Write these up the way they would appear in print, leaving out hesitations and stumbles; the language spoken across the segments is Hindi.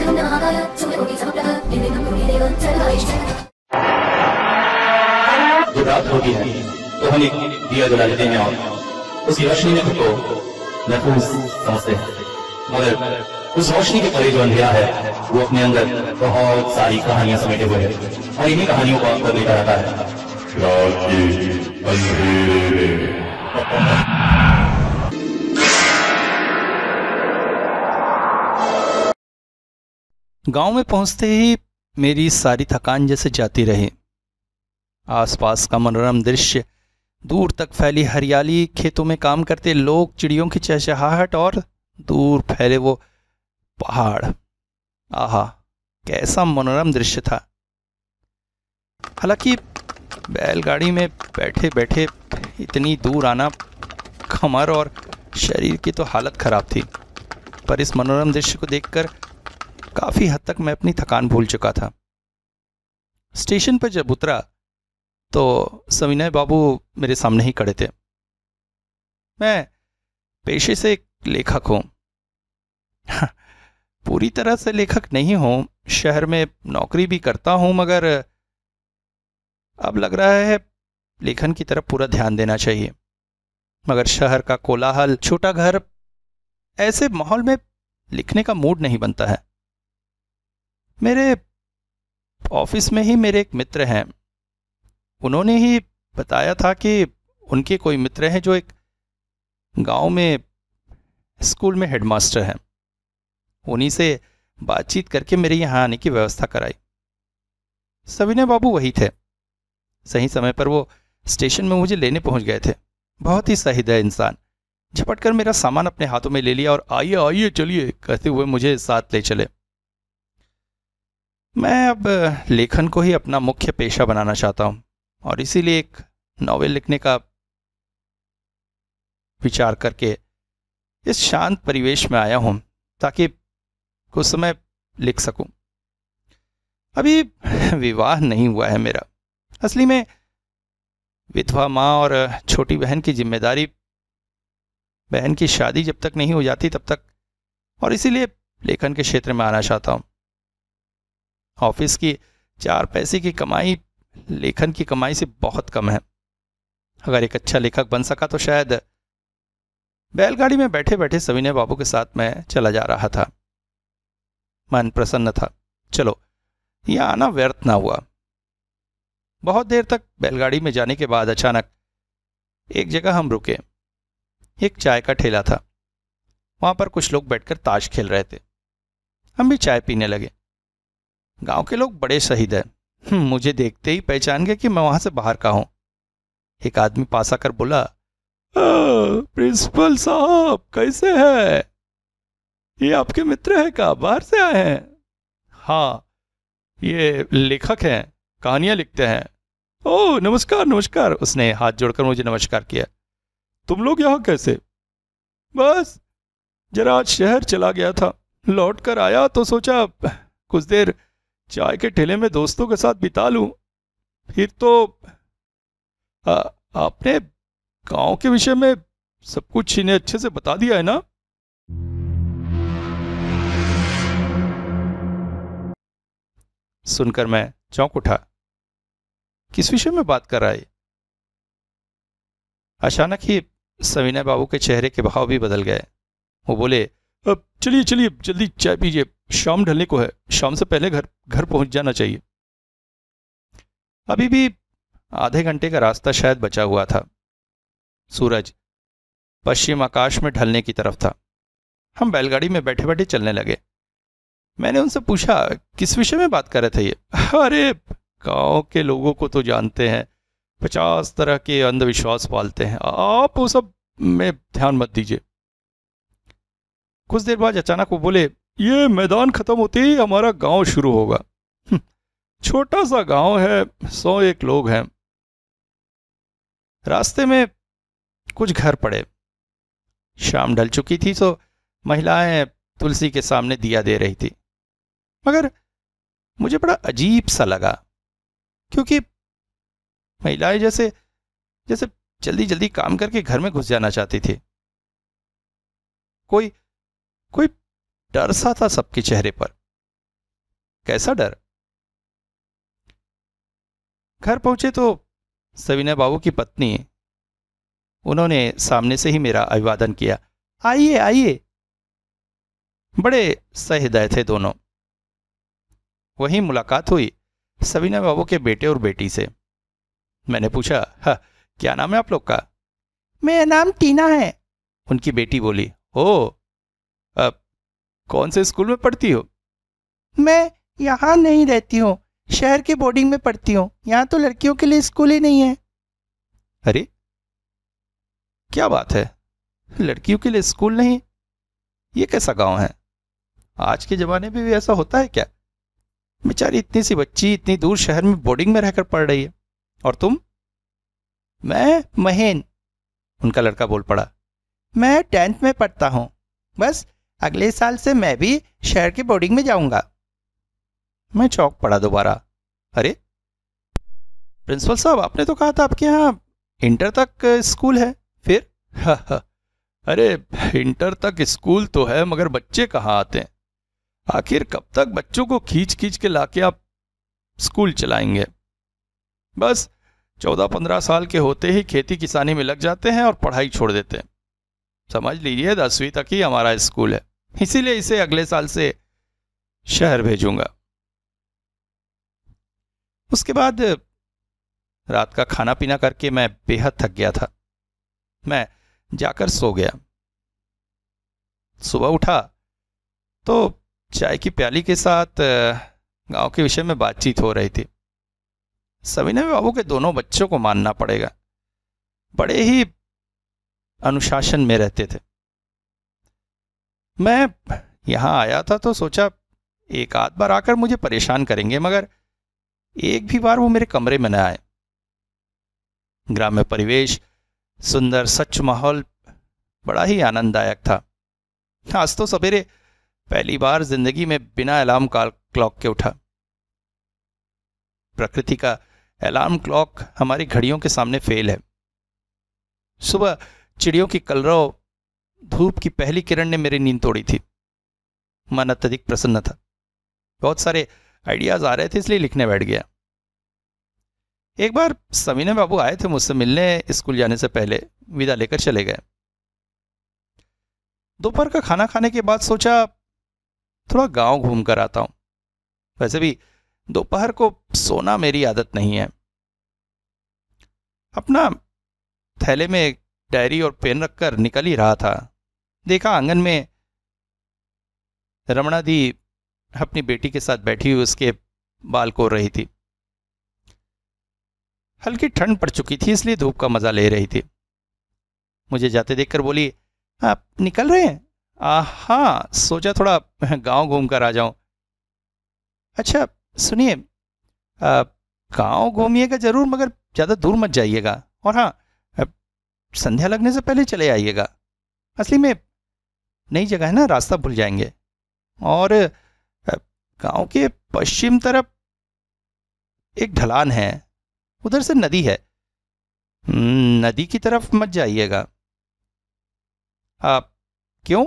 जब रात होती है तो हम एक दिया जला लेते हैं और उसकी रोशनी में खुद को महफूज समझते हैं, मगर उस रोशनी के परे जो अंधेरा है वो अपने अंदर बहुत सारी कहानियां समेटे हुए है और इन्हीं कहानियों को आपको लेकर आता है रात के अंधेरे में। गांव में पहुंचते ही मेरी सारी थकान जैसे जाती रही। आसपास का मनोरम दृश्य, दूर तक फैली हरियाली, खेतों में काम करते लोग, चिड़ियों की चहचहाहट और दूर फैले वो पहाड़, आहा कैसा मनोरम दृश्य था। हालांकि बैलगाड़ी में बैठे बैठे इतनी दूर आना, कमर और शरीर की तो हालत खराब थी, पर इस मनोरम दृश्य को देखकर काफी हद तक मैं अपनी थकान भूल चुका था। स्टेशन पर जब उतरा तो सविनय बाबू मेरे सामने ही खड़े थे। मैं पेशे से एक लेखक हूं। पूरी तरह से लेखक नहीं हूं, शहर में नौकरी भी करता हूं, मगर अब लग रहा है लेखन की तरफ पूरा ध्यान देना चाहिए। मगर शहर का कोलाहल, छोटा घर, ऐसे माहौल में लिखने का मूड नहीं बनता है। मेरे ऑफिस में ही मेरे एक मित्र हैं, उन्होंने ही बताया था कि उनके कोई मित्र हैं जो एक गांव में स्कूल में हेडमास्टर हैं। उन्हीं से बातचीत करके मेरे यहाँ आने की व्यवस्था कराई। सविनय बाबू वही थे। सही समय पर वो स्टेशन में मुझे लेने पहुंच गए थे। बहुत ही सहृदय इंसान। झपट कर मेरा सामान अपने हाथों में ले लिया और आइए आइए चलिए कहते हुए मुझे साथ ले चले। मैं अब लेखन को ही अपना मुख्य पेशा बनाना चाहता हूं और इसीलिए एक नॉवेल लिखने का विचार करके इस शांत परिवेश में आया हूं ताकि कुछ समय लिख सकूं। अभी विवाह नहीं हुआ है मेरा। असली में विधवा माँ और छोटी बहन की जिम्मेदारी, बहन की शादी जब तक नहीं हो जाती तब तक, और इसीलिए लेखन के क्षेत्र में आना चाहता हूं। ऑफिस की 4 पैसे की कमाई लेखन की कमाई से बहुत कम है। अगर एक अच्छा लेखक बन सका तो शायद। बैलगाड़ी में बैठे बैठे सविनय बाबू के साथ मैं चला जा रहा था। मन प्रसन्न था। चलो यह आना व्यर्थ ना हुआ। बहुत देर तक बैलगाड़ी में जाने के बाद अचानक एक जगह हम रुके। एक चाय का ठेला था। वहां पर कुछ लोग बैठकर ताश खेल रहे थे। हम भी चाय पीने लगे। गांव के लोग बड़े शहीद हैं। मुझे देखते ही पहचान गए कि मैं वहां से बाहर का हूं। एक आदमी पास आकर बोला, प्रिंसिपल साहब कैसे हैं? ये आपके मित्र हैं क्या? बाहर से आए हैं? हाँ, ये लेखक हैं, कहानियां लिखते हैं। ओह नमस्कार नमस्कार। उसने हाथ जोड़कर मुझे नमस्कार किया। तुम लोग यहाँ कैसे? बस जरा आज शहर चला गया था, लौट कर आया तो सोचा कुछ देर चाय के ठेले में दोस्तों के साथ बिता लूं। फिर तो आपने गांव के विषय में सब कुछ इन्हें अच्छे से बता दिया है ना? सुनकर मैं चौंक उठा। किस विषय में बात कर रहा है? अचानक ही सविनय बाबू के चेहरे के भाव भी बदल गए। वो बोले, अब चलिए चलिए जल्दी चाय पीजिए, शाम ढलने को है, शाम से पहले घर पहुंच जाना चाहिए। अभी भी आधे घंटे का रास्ता शायद बचा हुआ था। सूरज पश्चिम आकाश में ढलने की तरफ था। हम बैलगाड़ी में बैठे बैठे चलने लगे। मैंने उनसे पूछा, किस विषय में बात कर रहे थे ये? अरे गांव के लोगों को तो जानते हैं, 50 तरह के अंधविश्वास पालते हैं, आप वो सब में ध्यान मत दीजिए। कुछ देर बाद अचानक वो बोले, ये मैदान खत्म होते ही हमारा गांव शुरू होगा। छोटा सा गांव है, 101 लोग हैं। रास्ते में कुछ घर पड़े। शाम ढल चुकी थी तो महिलाएं तुलसी के सामने दिया दे रही थी। मगर मुझे बड़ा अजीब सा लगा, क्योंकि महिलाएं जैसे जल्दी जल्दी काम करके घर में घुस जाना चाहती थी। कोई डर सा था सबके चेहरे पर। कैसा डर? घर पहुंचे तो सविनय बाबू की पत्नी, उन्होंने सामने से ही मेरा अभिवादन किया। आइए आइए। बड़े सहृदय थे दोनों। वहीं मुलाकात हुई सविनय बाबू के बेटे और बेटी से। मैंने पूछा, क्या नाम है आप लोग का? मेरा नाम टीना है, उनकी बेटी बोली। ओ, अब कौन से स्कूल में पढ़ती हो? मैं यहाँ नहीं रहती हूँ, शहर के बोर्डिंग में पढ़ती हूँ। यहाँ तो लड़कियों के लिए स्कूल ही नहीं है। अरे क्या बात है, लड़कियों के लिए स्कूल नहीं? ये कैसा गांव है? आज के जमाने में भी ऐसा होता है क्या? बेचारी इतनी सी बच्ची इतनी दूर शहर में बोर्डिंग में रहकर पढ़ रही है। और तुम? मैं महेन, उनका लड़का बोल पड़ा। मैं 10th में पढ़ता हूँ, बस अगले साल से मैं भी शहर के बोर्डिंग में जाऊंगा। मैं चौंक पड़ा दोबारा। अरे प्रिंसिपल साहब, आपने तो कहा था आपके यहाँ इंटर तक स्कूल है। फिर? अरे इंटर तक स्कूल तो है, मगर बच्चे कहाँ आते हैं? आखिर कब तक बच्चों को खींच खींच के लाके आप स्कूल चलाएंगे? बस 14-15 साल के होते ही खेती किसानी में लग जाते हैं और पढ़ाई छोड़ देते हैं। समझ लीजिए 10वीं तक ही हमारा स्कूल है, इसीलिए इसे अगले साल से शहर भेजूंगा। उसके बाद रात का खाना पीना करके मैं बेहद थक गया था। मैं जाकर सो गया। सुबह उठा तो चाय की प्याली के साथ गांव के विषय में बातचीत हो रही थी। सविनय बाबू के दोनों बच्चों को मानना पड़ेगा, बड़े ही अनुशासन में रहते थे। मैं यहां आया था तो सोचा एक आध बार आकर मुझे परेशान करेंगे, मगर एक भी बार वो मेरे कमरे में न आए। ग्राम्य परिवेश, सुंदर स्वच्छ माहौल बड़ा ही आनंददायक था। आज तो सवेरे पहली बार जिंदगी में बिना अलार्म क्लॉक के उठा। प्रकृति का अलार्म क्लॉक हमारी घड़ियों के सामने फेल है। सुबह चिड़ियों की कलरव, धूप की पहली किरण ने मेरी नींद तोड़ी थी। मन अत्यधिक प्रसन्न था। बहुत सारे आइडियाज आ रहे थे, इसलिए लिखने बैठ गया। एक बार सविनय बाबू आए थे मुझसे मिलने, स्कूल जाने से पहले विदा लेकर चले गए। दोपहर का खाना खाने के बाद सोचा थोड़ा गांव घूम कर आता हूं। वैसे भी दोपहर को सोना मेरी आदत नहीं है। अपना थैले में एक डायरी और पेन रखकर निकल ही रहा था, देखा आंगन में रमणा दी अपनी बेटी के साथ बैठी हुई उसके बाल कोर रही थी। हल्की ठंड पड़ चुकी थी, इसलिए धूप का मजा ले रही थी। मुझे जाते देखकर बोली, आप निकल रहे हैं? हाँ, सोचा थोड़ा गांव घूम कर आ जाऊं। अच्छा सुनिए, गांव घूमिएगा जरूर, मगर ज्यादा दूर मत जाइएगा। और हाँ, संध्या लगने से पहले चले आइएगा। असली में नई जगह है ना, रास्ता भूल जाएंगे। और गांव के पश्चिम तरफ एक ढलान है, उधर से नदी है। नदी की तरफ मत जाइएगा। आप क्यों?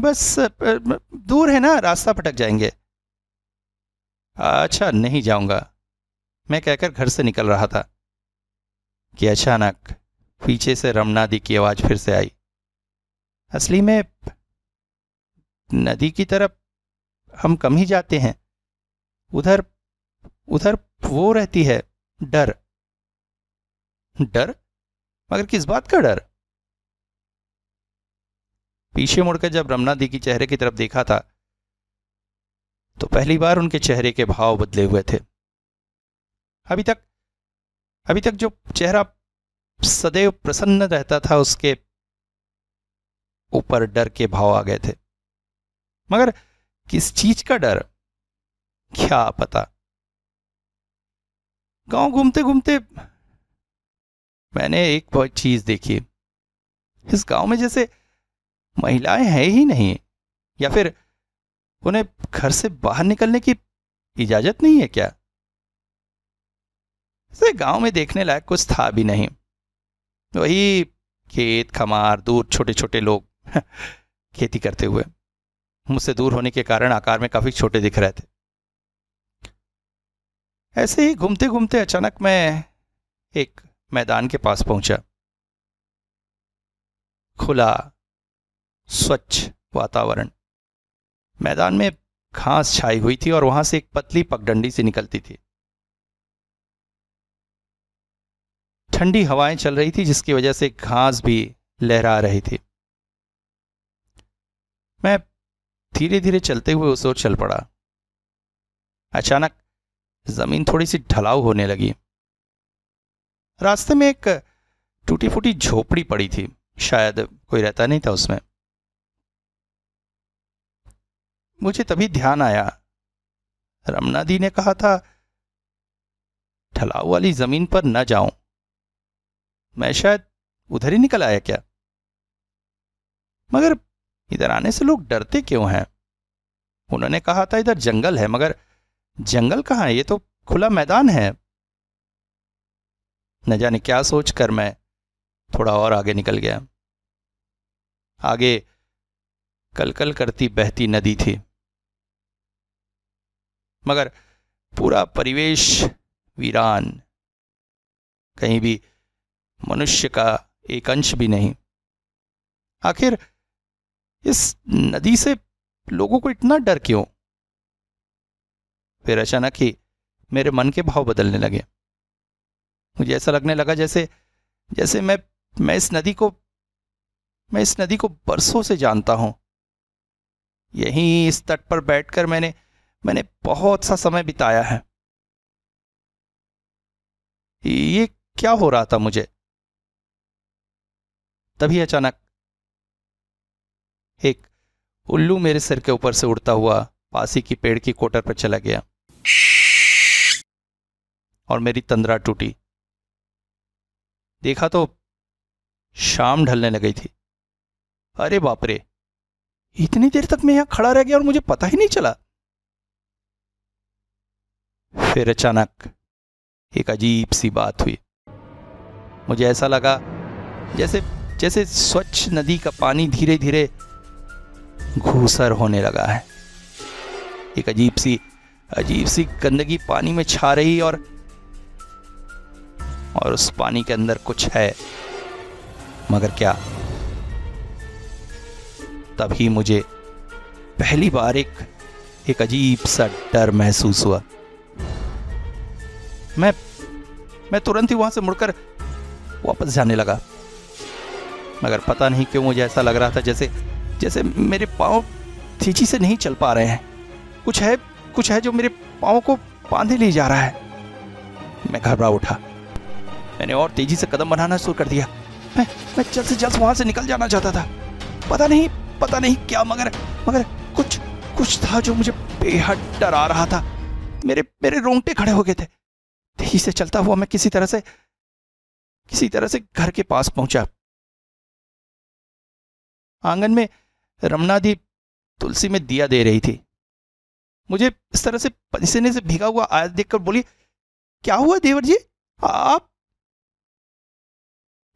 बस दूर है ना, रास्ता भटक जाएंगे। अच्छा नहीं जाऊंगा, मैं कहकर घर से निकल रहा था कि अचानक पीछे से रमणा दी की आवाज फिर से आई। असली में नदी की तरफ हम कम ही जाते हैं, उधर उधर वो रहती है, डर। डर? मगर किस बात का डर? पीछे मुड़कर जब रमणा दी की चेहरे की तरफ देखा था तो पहली बार उनके चेहरे के भाव बदले हुए थे। अभी तक जो चेहरा सदैव प्रसन्न रहता था, उसके ऊपर डर के भाव आ गए थे। मगर किस चीज का डर, क्या पता। गांव घूमते घूमते मैंने एक चीज देखी। इस गांव में जैसे महिलाएं हैं ही नहीं, या फिर उन्हें घर से बाहर निकलने की इजाजत नहीं है क्या? इसे गांव में देखने लायक कुछ था भी नहीं। वही खेत खमार, दूर छोटे छोटे लोग खेती करते हुए। मुझसे दूर होने के कारण आकार में काफी छोटे दिख रहे थे। ऐसे ही घूमते घूमते अचानक मैं एक मैदान के पास पहुंचा। खुला स्वच्छ वातावरण, मैदान में घास छाई हुई थी और वहां से एक पतली पगडंडी सी निकलती थी। ठंडी हवाएं चल रही थी जिसकी वजह से घास भी लहरा रही थी। मैं धीरे धीरे चलते हुए उस ओर चल पड़ा। अचानक जमीन थोड़ी सी ढलाऊ होने लगी। रास्ते में एक टूटी फूटी झोपड़ी पड़ी थी, शायद कोई रहता नहीं था उसमें। मुझे तभी ध्यान आया, रमना दी ने कहा था ढलाऊ वाली जमीन पर न जाऊं। मैं शायद उधर ही निकल आया क्या? मगर इधर आने से लोग डरते क्यों हैं? उन्होंने कहा था इधर जंगल है, मगर जंगल कहाँ है? ये तो खुला मैदान है। न जाने क्या सोचकर मैं थोड़ा और आगे निकल गया। आगे कलकल करती बहती नदी थी, मगर पूरा परिवेश वीरान, कहीं भी मनुष्य का एक अंश भी नहीं। आखिर इस नदी से लोगों को इतना डर क्यों? फिर अचानक ही मेरे मन के भाव बदलने लगे। मुझे ऐसा लगने लगा जैसे जैसे मैं इस नदी को बरसों से जानता हूं। यहीं इस तट पर बैठकर मैंने बहुत सा समय बिताया है। ये क्या हो रहा था मुझे? तभी अचानक एक उल्लू मेरे सिर के ऊपर से उड़ता हुआ पासी की पेड़ की कोटर पर चला गया और मेरी तंद्रा टूटी। देखा तो शाम ढलने लगी थी। अरे बाप रे, इतनी देर तक मैं यहां खड़ा रह गया और मुझे पता ही नहीं चला। फिर अचानक एक अजीब सी बात हुई। मुझे ऐसा लगा जैसे जैसे स्वच्छ नदी का पानी धीरे धीरे घूसर होने लगा है। एक अजीब सी गंदगी पानी में छा रही और उस पानी के अंदर कुछ है, मगर क्या? तभी मुझे पहली बार एक अजीब सा डर महसूस हुआ। मैं तुरंत ही वहां से मुड़कर वापस जाने लगा, मगर पता नहीं क्यों मुझे ऐसा लग रहा था जैसे मेरे पांव तेजी से नहीं चल पा रहे हैं। कुछ है जो मेरे पांव को बांधे ले जा रहा है। मैं घबरा उठा। मैंने और तेजी से कदम बढ़ाना शुरू कर दिया। मैं जल्द से जल्द वहां से निकल जाना चाहता था। पता नहीं क्या, मगर कुछ था जो मुझे बेहद डरा रहा था। मेरे रोंगटे खड़े हो गए थे। तेजी से चलता हुआ मैं किसी तरह से घर के पास पहुंचा। आंगन में रमना दी तुलसी में दिया दे रही थी। मुझे इस तरह से पसीने से भीगा हुआ आया देखकर बोली, क्या हुआ देवर जी, आप?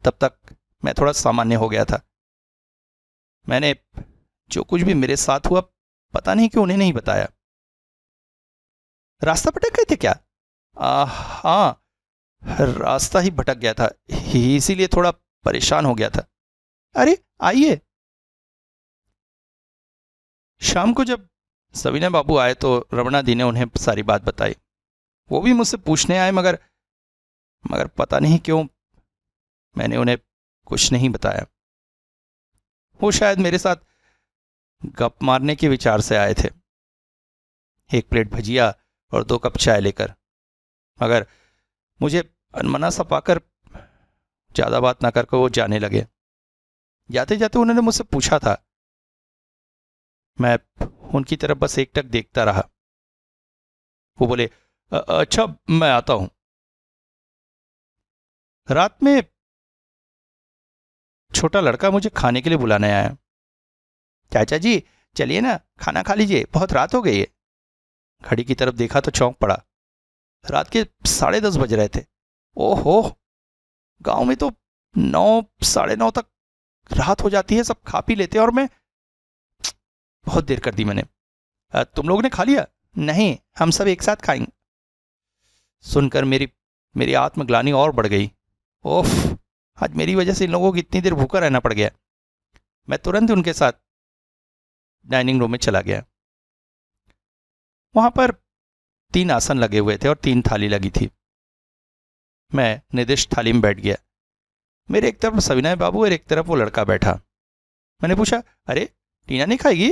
तब तक मैं थोड़ा सामान्य हो गया था। मैंने जो कुछ भी मेरे साथ हुआ पता नहीं क्यों उन्हें नहीं बताया। रास्ता भटक गए थे क्या? हाँ, रास्ता ही भटक गया था, इसीलिए थोड़ा परेशान हो गया था। अरे आइए। शाम को जब सवीना बाबू आए तो रमना दी ने उन्हें सारी बात बताई। वो भी मुझसे पूछने आए, मगर पता नहीं क्यों मैंने उन्हें कुछ नहीं बताया। वो शायद मेरे साथ गप मारने के विचार से आए थे, एक प्लेट भजिया और 2 कप चाय लेकर। मगर मुझे अनमना सा पाकर ज्यादा बात ना करके वो जाने लगे। जाते जाते उन्होंने मुझसे पूछा था। मैं उनकी तरफ बस एकटक देखता रहा। वो बोले, अच्छा मैं आता हूं। रात में छोटा लड़का मुझे खाने के लिए बुलाने आया। चाचा जी चलिए ना, खाना खा लीजिए, बहुत रात हो गई है। घड़ी की तरफ देखा तो चौंक पड़ा। रात के 10:30 बज रहे थे। ओहो, गांव में तो 9 साढ़े 9 तक रात हो जाती है, सब खा पी लेते हैं और मैं बहुत देर कर दी मैंने। तुम लोगों ने खा लिया? नहीं, हम सब एक साथ खाएंगे। सुनकर मेरी आत्मग्लानि और बढ़ गई। ओफ, आज मेरी वजह से इन लोगों को इतनी देर भूखा रहना पड़ गया। मैं तुरंत उनके साथ डाइनिंग रूम में चला गया। वहां पर 3 आसन लगे हुए थे और 3 थाली लगी थी। मैं निर्दिष्ट थाली में बैठ गया। मेरे एक तरफ सविनय बाबू और एक तरफ वो लड़का बैठा। मैंने पूछा, अरे टीना नहीं खाएगी?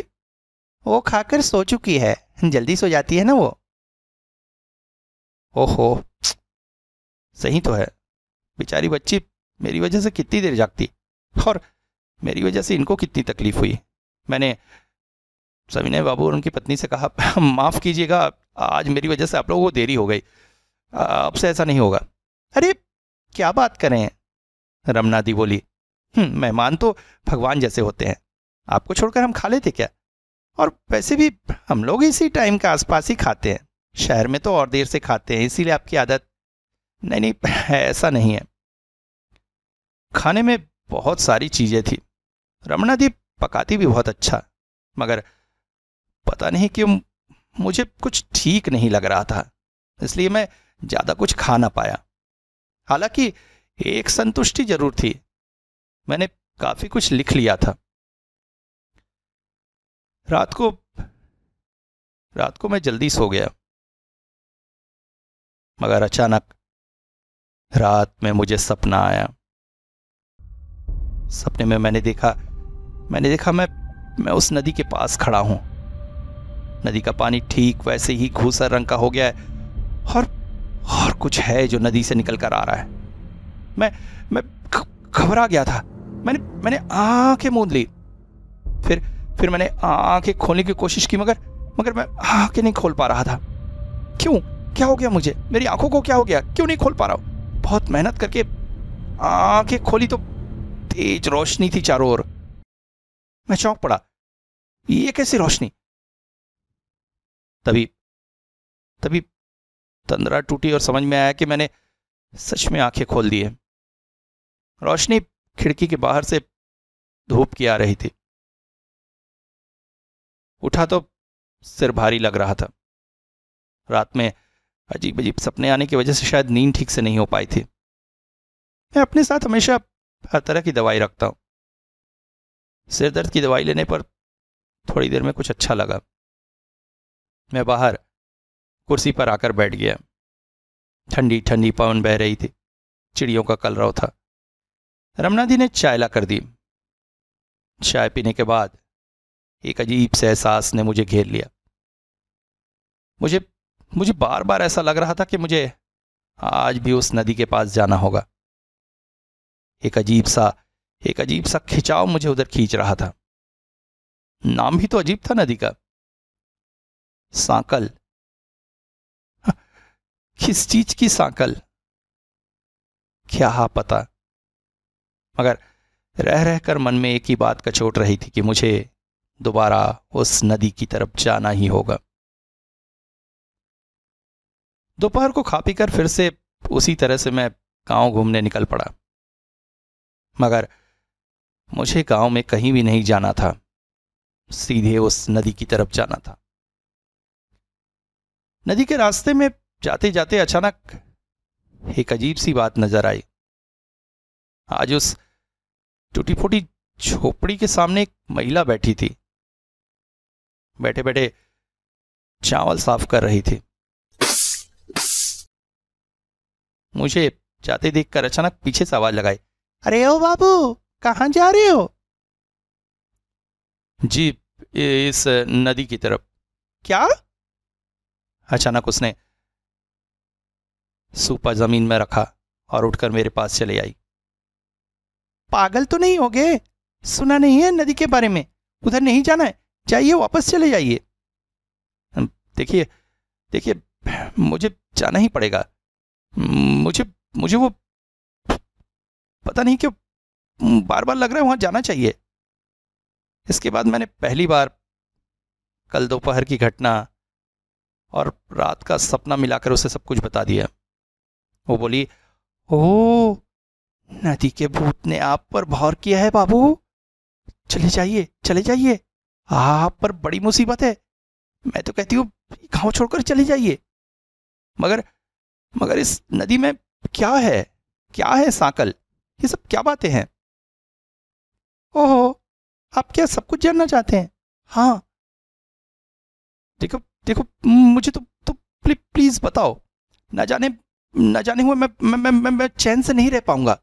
वो खाकर सो चुकी है, जल्दी सो जाती है ना वो। ओहो, सही तो है, बेचारी बच्ची मेरी वजह से कितनी देर जागती, और मेरी वजह से इनको कितनी तकलीफ हुई। मैंने सविनय बाबू और उनकी पत्नी से कहा, माफ कीजिएगा, आज मेरी वजह से आप लोगों को देरी हो गई, अब से ऐसा नहीं होगा। अरे क्या बात करें, रमना दी बोली, मेहमान तो भगवान जैसे होते हैं, आपको छोड़कर हम खा लेते क्या? और वैसे भी हम लोग इसी टाइम के आसपास ही खाते हैं, शहर में तो और देर से खाते हैं, इसीलिए आपकी आदत। नहीं, ऐसा नहीं है, खाने में बहुत सारी चीजें थी, रमना दी पकाती भी बहुत अच्छा, मगर पता नहीं क्यों मुझे कुछ ठीक नहीं लग रहा था, इसलिए मैं ज्यादा कुछ खा ना पाया। हालांकि एक संतुष्टि जरूर थी, मैंने काफी कुछ लिख लिया था। रात को मैं जल्दी सो गया, मगर अचानक रात में मुझे सपना आया। सपने में मैंने देखा मैं उस नदी के पास खड़ा हूं। नदी का पानी ठीक वैसे ही घूसर रंग का हो गया है, और कुछ है जो नदी से निकल कर आ रहा है। मैं घबरा गया था। मैंने आंखें मूंद ली, फिर मैंने आंखें खोलने की कोशिश की, मगर मैं आंखें नहीं खोल पा रहा था। क्यों? क्या हो गया मुझे? मेरी आंखों को क्या हो गया? क्यों नहीं खोल पा रहा हूं? बहुत मेहनत करके आंखें खोली तो तेज रोशनी थी चारों ओर। मैं चौंक पड़ा, ये कैसी रोशनी? तभी तंद्रा टूटी और समझ में आया कि मैंने सच में आंखें खोल दी है। रोशनी खिड़की के बाहर से धूप की आ रही थी। उठा तो सिर भारी लग रहा था। रात में अजीब अजीब सपने आने की वजह से शायद नींद ठीक से नहीं हो पाई थी। मैं अपने साथ हमेशा हर तरह की दवाई रखता हूं। सिर दर्द की दवाई लेने पर थोड़ी देर में कुछ अच्छा लगा। मैं बाहर कुर्सी पर आकर बैठ गया। ठंडी ठंडी पवन बह रही थी, चिड़ियों का कलरव था। रमना दी ने चाय ला कर दी। चाय पीने के बाद एक अजीब से एहसास ने मुझे घेर लिया। मुझे बार बार ऐसा लग रहा था कि मुझे आज भी उस नदी के पास जाना होगा। एक अजीब सा खिंचाव मुझे उधर खींच रहा था। नाम भी तो अजीब था नदी का, सांकल। किस चीज की सांकल, क्या पता, मगर रह रहकर मन में एक ही बात कचोट रही थी कि मुझे दोबारा उस नदी की तरफ जाना ही होगा। दोपहर को खा पीकर फिर से उसी तरह से मैं गांव घूमने निकल पड़ा, मगर मुझे गांव में कहीं भी नहीं जाना था, सीधे उस नदी की तरफ जाना था। नदी के रास्ते में जाते जाते अचानक एक अजीब सी बात नजर आई। आज उस टूटी फूटी झोपड़ी के सामने एक महिला बैठी थी। बैठे बैठे चावल साफ कर रही थी। मुझे जाते देखकर अचानक पीछे से आवाज लगाई, अरे ओ बाबू, कहां जा रहे हो? जी, इस नदी की तरफ। क्या? अचानक उसने सूपा जमीन में रखा और उठकर मेरे पास चले आई। पागल तो नहीं हो गए? सुना नहीं है नदी के बारे में? उधर नहीं जाना है, जाइए, वापस चले जाइए। देखिए मुझे जाना ही पड़ेगा। मुझे वो पता नहीं क्यों बार बार लग रहा है वहां जाना चाहिए। इसके बाद मैंने पहली बार कल दोपहर की घटना और रात का सपना मिलाकर उसे सब कुछ बता दिया। वो बोली, ओ, नदी के भूत ने आप पर भौर किया है बाबू, चले जाइए, आप पर बड़ी मुसीबत है। मैं तो कहती हूँ गांव छोड़कर चली जाइए। मगर मगर इस नदी में क्या है, क्या है सांकल, ये सब क्या बातें हैं? ओहो, आप क्या सब कुछ जानना चाहते हैं? हाँ, देखो देखो, मुझे तो प्लीज बताओ। न जाने हुए मैं चैन से नहीं रह पाऊंगा।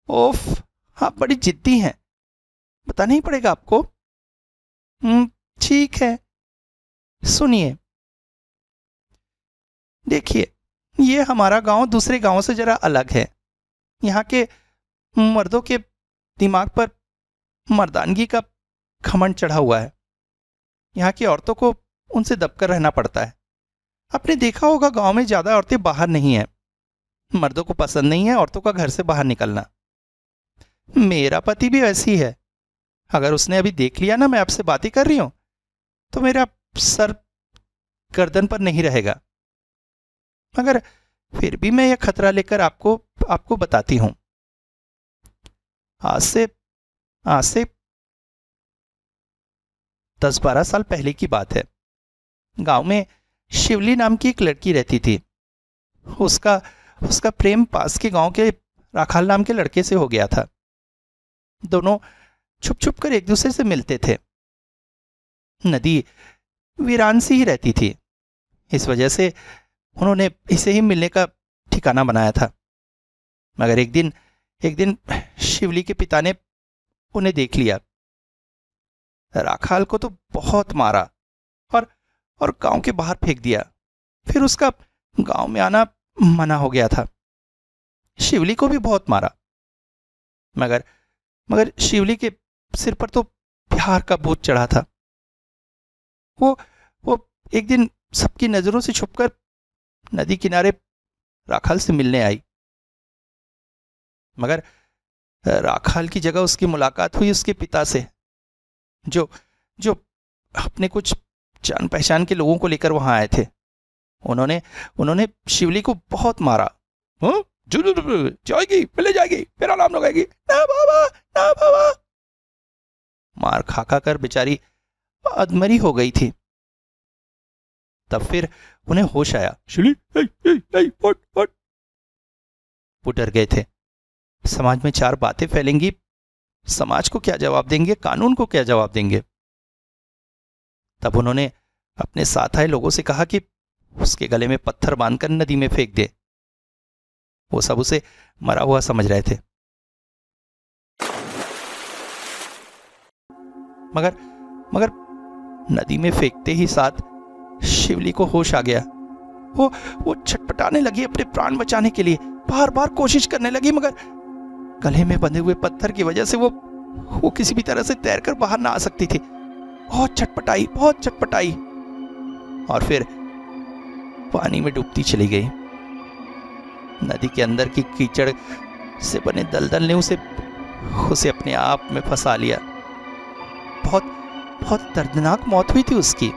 ओफ, आप बड़ी जिद्दी हैं, बताना ही पड़ेगा आपको। ठीक है, सुनिए। देखिए, ये हमारा गांव दूसरे गांवों से जरा अलग है। यहाँ के मर्दों के दिमाग पर मर्दानगी का घमंड चढ़ा हुआ है। यहाँ की औरतों को उनसे दबकर रहना पड़ता है। आपने देखा होगा गांव में ज्यादा औरतें बाहर नहीं हैं। मर्दों को पसंद नहीं है औरतों का घर से बाहर निकलना। मेरा पति भी ऐसी है। अगर उसने अभी देख लिया ना मैं आपसे बातें कर रही हूं, तो मेरा सर गर्दन पर नहीं रहेगा। मगर फिर भी मैं यह खतरा लेकर आपको बताती हूं। आज से 10-12 साल पहले की बात है। गांव में शिवली नाम की एक लड़की रहती थी। उसका प्रेम पास के गांव के राखाल नाम के लड़के से हो गया था। दोनों छुप छुप कर एक दूसरे से मिलते थे। नदी वीरान सी ही रहती थी, इस वजह से उन्होंने इसे ही मिलने का ठिकाना बनाया था। मगर एक दिन शिवली के पिता ने उन्हें देख लिया। राखाल को तो बहुत मारा और गांव के बाहर फेंक दिया। फिर उसका गांव में आना मना हो गया था। शिवली को भी बहुत मारा, मगर शिवली के सिर पर तो प्यार का बोझ चढ़ा था। वो एक दिन सबकी नजरों से छुपकर नदी किनारे राखाल से मिलने आई। मगर राखाल की जगह उसकी मुलाकात हुई उसके पिता से, जो अपने कुछ जान पहचान के लोगों को लेकर वहां आए थे। उन्होंने शिवली को बहुत मारा। जाएगी, मिले जाएगी, मेरा नाम लगाएगी, ना बाबा, ना बाबा। मार खा कर बेचारी अधमरी हो गई थी। तब फिर उन्हें होश आया। शिवली, वो डर गए थे। समाज में 4 बातें फैलेंगी, समाज को क्या जवाब देंगे, कानून को क्या जवाब देंगे। तब उन्होंने अपने साथ आए लोगों से कहा कि उसके गले में पत्थर बांधकर नदी में फेंक दे। वो सब उसे मरा हुआ समझ रहे थे। मगर नदी में फेंकते ही साथ शिवली को होश आ गया। वो छटपटाने लगी अपने प्राण बचाने के लिए, बार बार कोशिश करने लगी, मगर गले में बंधे हुए पत्थर की वजह से वो किसी भी तरह से तैरकर बाहर ना आ सकती थी। बहुत छटपटाई और फिर पानी में डूबती चली गई। नदी के अंदर की कीचड़ से बने दलदल ने उसे अपने आप में फंसा लिया। बहुत दर्दनाक मौत हुई थी उसकी।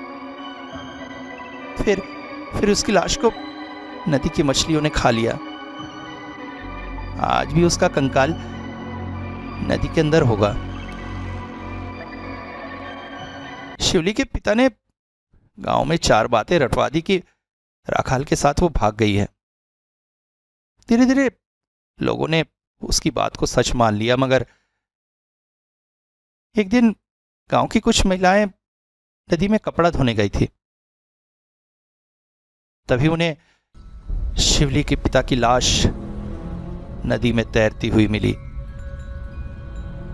फिर उसकी लाश को नदी की मछलियों ने खा लिया। आज भी उसका कंकाल नदी के अंदर होगा। शिवली के पिता ने गांव में 4 बातें रटवा दी कि राखाल के साथ वो भाग गई है। धीरे धीरे लोगों ने उसकी बात को सच मान लिया। मगर एक दिन गांव की कुछ महिलाएं नदी में कपड़ा धोने गई थी। तभी उन्हें शिवली के पिता की लाश नदी में तैरती हुई मिली।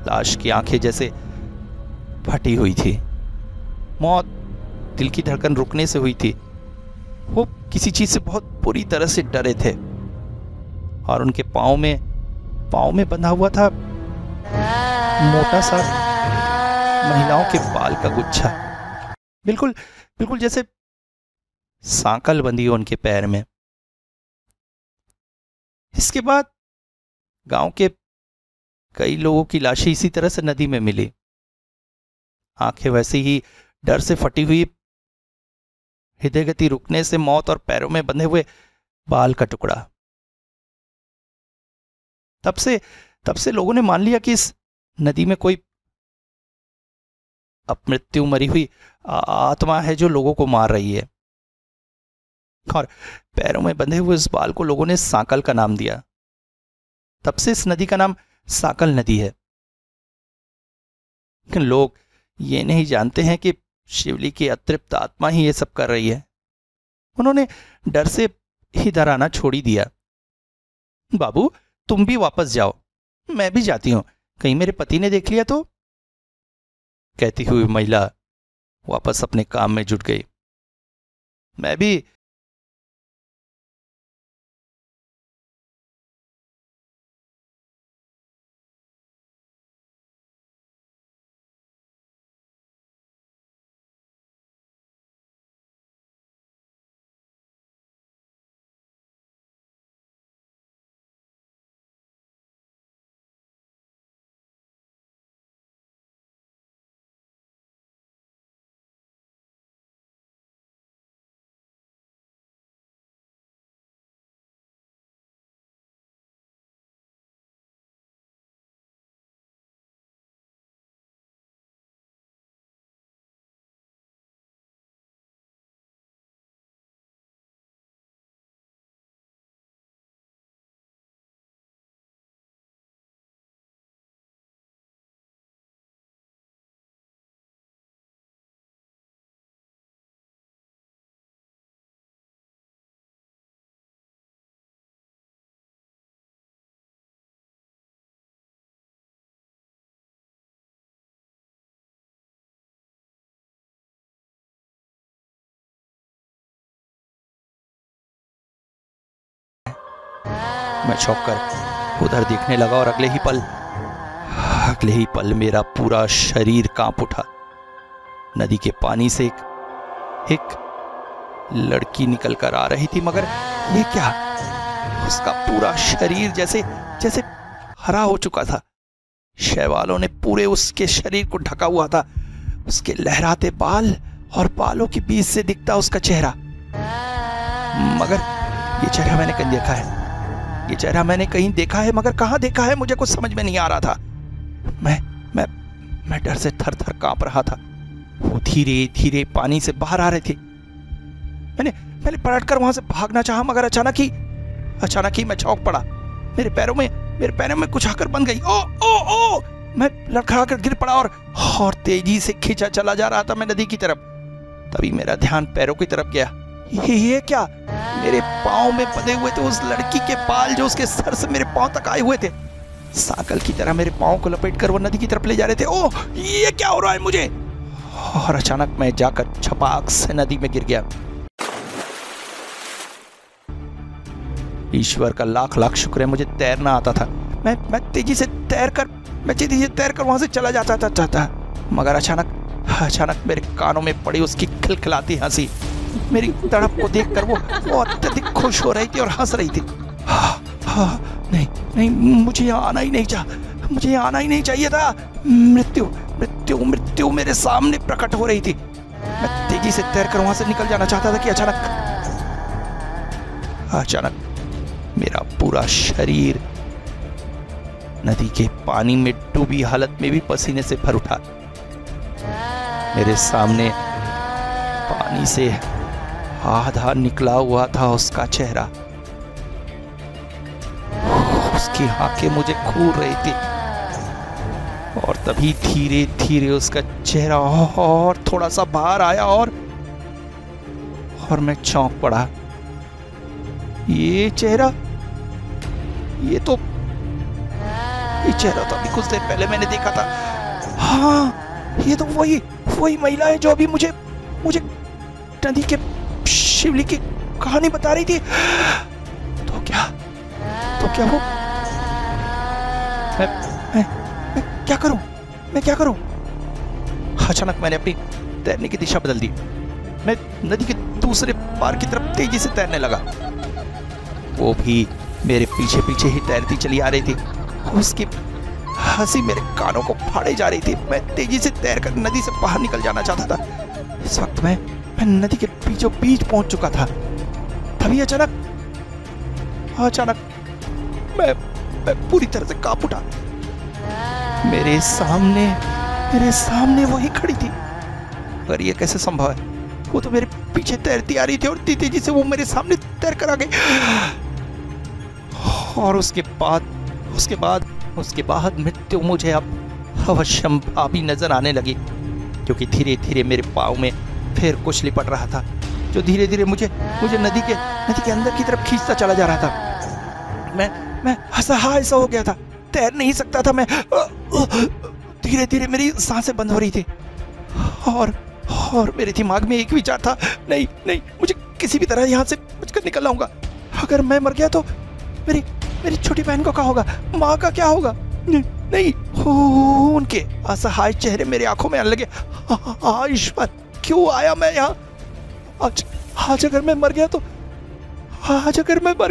लाश की आंखें जैसे फटी हुई थी। मौत दिल की धड़कन रुकने से हुई थी। वो किसी चीज से बहुत बुरी तरह से डरे थे और उनके पाँव में बंधा हुआ था मोटा सा महिलाओं के बाल का गुच्छा। बिल्कुल जैसे सांकल बंधी हो उनके पैर में। इसके बाद गांव के कई लोगों की लाशें इसी तरह से नदी में मिली। आंखें वैसे ही डर से फटी हुई, हृदय गति रुकने से मौत और पैरों में बंधे हुए बाल का टुकड़ा। तब से लोगों ने मान लिया कि इस नदी में कोई अपमृत्यु मरी हुई आत्मा है जो लोगों को मार रही है। और पैरों में बंधे हुए इस बाल को लोगों ने साकल का नाम दिया। तब से इस नदी का नाम साकल नदी है। लोग ये नहीं जानते हैं कि शिवली की अतृप्त आत्मा ही ये सब कर रही है। उन्होंने डर से इधर आना छोड़ ही दिया। बाबू, तुम भी वापस जाओ, मैं भी जाती हूं, कहीं मेरे पति ने देख लिया तो, कहती हुई महिला वापस अपने काम में जुट गई। मैं भी मैं चौंक कर उधर देखने लगा और अगले ही पल मेरा पूरा शरीर कांप उठा। नदी के पानी से एक लड़की निकल कर आ रही थी, मगर ये क्या, उसका पूरा शरीर जैसे हरा हो चुका था। शैवालों ने पूरे उसके शरीर को ढका हुआ था। उसके लहराते बाल और बालों के बीच से दिखता उसका चेहरा। मगर ये चेहरा मैंने कहीं देखा है, ये चेहरा मैंने कहीं देखा है, मगर कहां देखा है मुझे कुछ समझ में नहीं आ रहा था। मैं डर से थर थर कांप रहा था। वो धीरे धीरे पानी से बाहर आ रहे थे। मैंने पलटकर वहां से भागना चाहा, मगर अचानक ही मैं चौंक पड़ा। मेरे पैरों में कुछ आकर बंध गई। ओ ओ ओ मैं लड़खड़ा कर गिर पड़ा और तेजी से खींचा चला जा रहा था मैं नदी की तरफ। तभी मेरा ध्यान पैरों की तरफ गया। ये क्या, मेरे पांव में बंधे हुए थे उस लड़की के बाल जो उसके सर से मेरे पांव तक आए हुए थे। साकल की तरह मेरे पांव को लपेटकर वो नदी की तरफ ले जा रहे थे। ओह, ये क्या हो रहा है मुझे? और अचानक मैं जाकर छपाक से नदी में गिर गया। ईश्वर का लाख लाख शुक्र है मुझे तैरना आता था। मैं तेजी से तैरकर वहां से चला जाता था, मगर अचानक मेरे कानों में पड़ी उसकी खिलखिलाती हंसी। मेरी तड़प को देखकर वो अत्यधिक खुश हो रही थी और हंस रही थी। नहीं, मुझे यहाँ आना ही नहीं चाहिए था। मृत्यु मेरे सामने प्रकट हो रही थी। मैं तेजी से तैरकर वहां से निकल जाना चाहता था कि अचानक मेरा पूरा शरीर नदी के पानी में डूबी हालत में भी पसीने से भर उठा। मेरे सामने पानी से आधा निकला हुआ था उसका चेहरा। उसकी आंखें मुझे घूर रही थी और तभी धीरे धीरे उसका चेहरा और थोड़ा सा बाहर आया और मैं चौंक पड़ा। ये चेहरा तो अभी कुछ देर पहले मैंने देखा था। हाँ, ये तो वही महिला है जो अभी मुझे नदी के शिवली की कहानी बता रही थी। तो क्या वो मैं क्या करूं? अचानक मैंने अपनी तैरने की दिशा बदल दी। मैं नदी के दूसरे पार की तरफ तेजी से तैरने लगा। वो भी मेरे पीछे पीछे ही तैरती चली आ रही थी। उसकी हंसी मेरे कानों को फाड़े जा रही थी। मैं तेजी से तैरकर नदी से बाहर निकल जाना चाहता था। इस वक्त मैं नदी के बीचों बीच पहुंच चुका था। तभी अचानक मैं पूरी तरह से कांप उठा। मेरे सामने मेरे सामने वही खड़ी थी। पर ये कैसे संभव है? वो तो मेरे पीछे तैरती आ रही थी और तेजी से वो मेरे सामने तैर कर आ गई। और उसके बाद मृत्यु मुझे अब अवश्यंभावी नजर आने लगी, क्योंकि धीरे धीरे मेरे पाँव में फिर कुछ लिपट रहा था, जो धीरे धीरे मुझे नदी के अंदर की तरफ खींचता चला जा रहा था। मैं असहाय सा हो गया था, तैर नहीं सकता था मैं। धीरे धीरे मेरी सांसें बंद हो रही थी और मेरे दिमाग में एक विचार था, नहीं, मुझे किसी भी तरह यहाँ से बचकर निकल आऊंगा। अगर मैं मर गया तो मेरी छोटी बहन को क्या होगा, माँ का क्या होगा? नहीं, उनके असहाय चेहरे मेरी आंखों में आने लगे। ईश्वर, क्यों आया मैं यहाँ? आज अगर मैं मर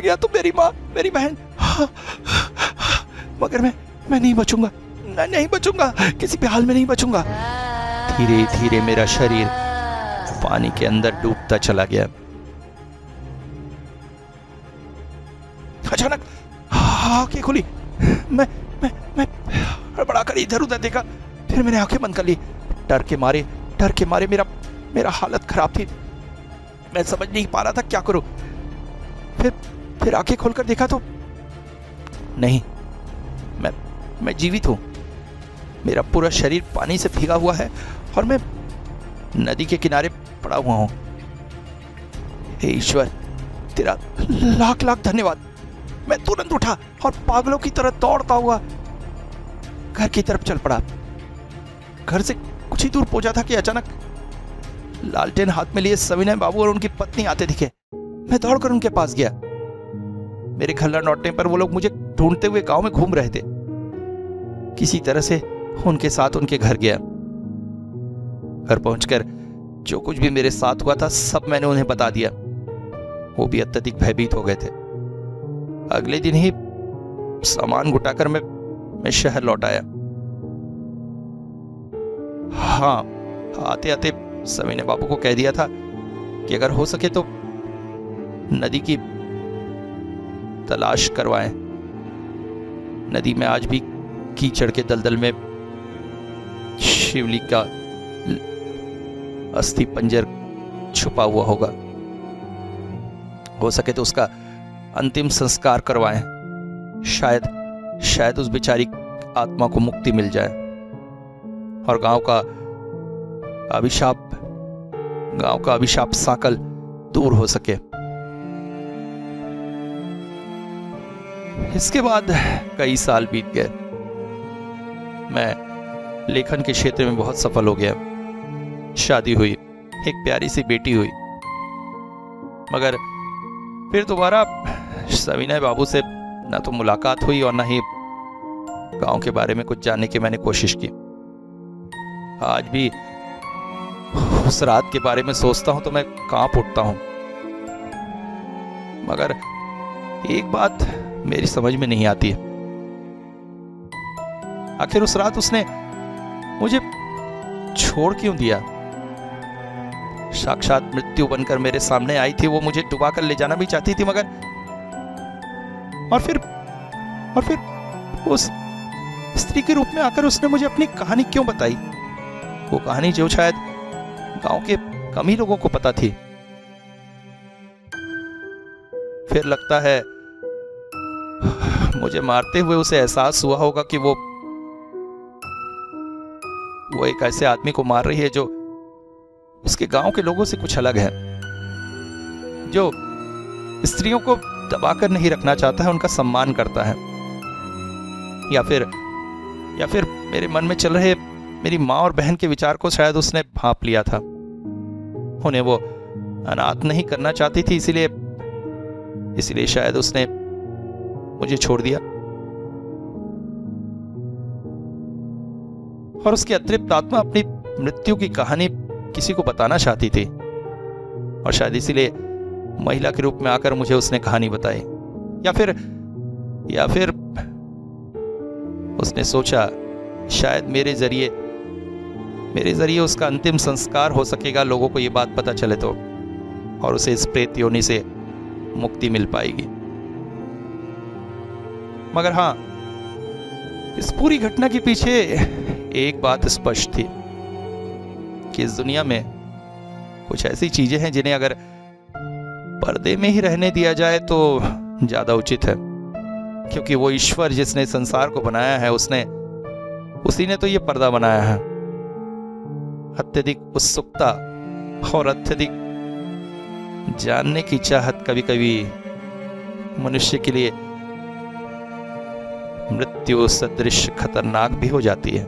गया तो मेरी माँ, मेरी बहन, मगर मैं नहीं बचूंगा, नहीं बचूंगा, किसी भी हाल में नहीं बचूंगा। धीरे धीरे मेरा शरीर पानी के अंदर डूबता चला गया। अचानक आंखें खुली। मैं हड़बड़ाकर इधर उधर देखा, फिर मैंने आंखें बंद कर ली। डर के मारे मेरा हालत खराब थी। मैं समझ नहीं पा रहा था क्या करूं। फिर आंखें खोलकर देखा तो नहीं, मैं जीवित हूं। मेरा पूरा शरीर पानी से भीगा हुआ है और मैं नदी के किनारे पड़ा हुआ हूं। हे ईश्वर, तेरा लाख लाख धन्यवाद। मैं तुरंत उठा और पागलों की तरह दौड़ता हुआ घर की तरफ चल पड़ा। घर से कुछ ही दूर पहुंचा था कि अचानक लालटेन हाथ में लिए सविनय बाबू और उनकी पत्नी आते दिखे। मैं दौड़कर उनके पास गया। मेरे घर लौटने पर वो लोग मुझे ढूंढते हुए गांव में घूम रहे थे। किसी तरह से उनके साथ उनके घर गया। घर पहुंचकर जो कुछ भी मेरे साथ हुआ था सब मैंने उन्हें बता दिया। वो भी अत्यधिक भयभीत हो गए थे। अगले दिन ही सामान गुटाकर मैं शहर लौट आया। हाँ, आते आते सविनय बाबू को कह दिया था कि अगर हो सके तो नदी की तलाश करवाएं। नदी में आज भी कीचड़ के दलदल में शिवलिंग का अस्थि पंजर छुपा हुआ होगा। हो सके तो उसका अंतिम संस्कार करवाएं। शायद उस बेचारी आत्मा को मुक्ति मिल जाए और गांव का अभिशाप साकल दूर हो सके। इसके बाद कई साल बीत गए। मैं लेखन के क्षेत्र में बहुत सफल हो गया। शादी हुई, एक प्यारी सी बेटी हुई। मगर फिर दोबारा सविनय बाबू से ना तो मुलाकात हुई और ना ही गांव के बारे में कुछ जानने की मैंने कोशिश की। आज भी उस रात के बारे में सोचता हूं तो मैं कांप उठता हूं। मगर एक बात मेरी समझ में नहीं आती है, आखिर उस रात उसने मुझे छोड़ क्यों दिया? साक्षात मृत्यु बनकर मेरे सामने आई थी। वो मुझे डुबा कर ले जाना भी चाहती थी, मगर और फिर उस स्त्री के रूप में आकर उसने मुझे अपनी कहानी क्यों बताई? वो कहानी जो शायद गांव के कम ही लोगों को पता थी। फिर लगता है मुझे मारते हुए उसे एहसास हुआ होगा कि वो एक ऐसे आदमी को मार रही है जो उसके गांव के लोगों से कुछ अलग है, जो स्त्रियों को दबाकर नहीं रखना चाहता है, उनका सम्मान करता है। या फिर मेरे मन में चल रहे मेरी माँ और बहन के विचार को शायद उसने भांप लिया था। उन्हें वो अनाथ नहीं करना चाहती थी, इसीलिए शायद उसने मुझे छोड़ दिया। और उसकी अतृप्त आत्मा अपनी मृत्यु की कहानी किसी को बताना चाहती थी, और शायद इसीलिए महिला के रूप में आकर मुझे उसने कहानी बताई। या फिर उसने सोचा शायद मेरे जरिए उसका अंतिम संस्कार हो सकेगा, लोगों को यह बात पता चले तो, और उसे इस प्रेत योनि से मुक्ति मिल पाएगी। मगर हाँ, इस पूरी घटना के पीछे एक बात स्पष्ट थी कि इस दुनिया में कुछ ऐसी चीजें हैं जिन्हें अगर पर्दे में ही रहने दिया जाए तो ज्यादा उचित है, क्योंकि वो ईश्वर जिसने संसार को बनाया है उसी ने तो ये पर्दा बनाया है। अत्यधिक उत्सुकता और अत्यधिक जानने की चाहत कभी कभी मनुष्य के लिए मृत्यु सदृश खतरनाक भी हो जाती है।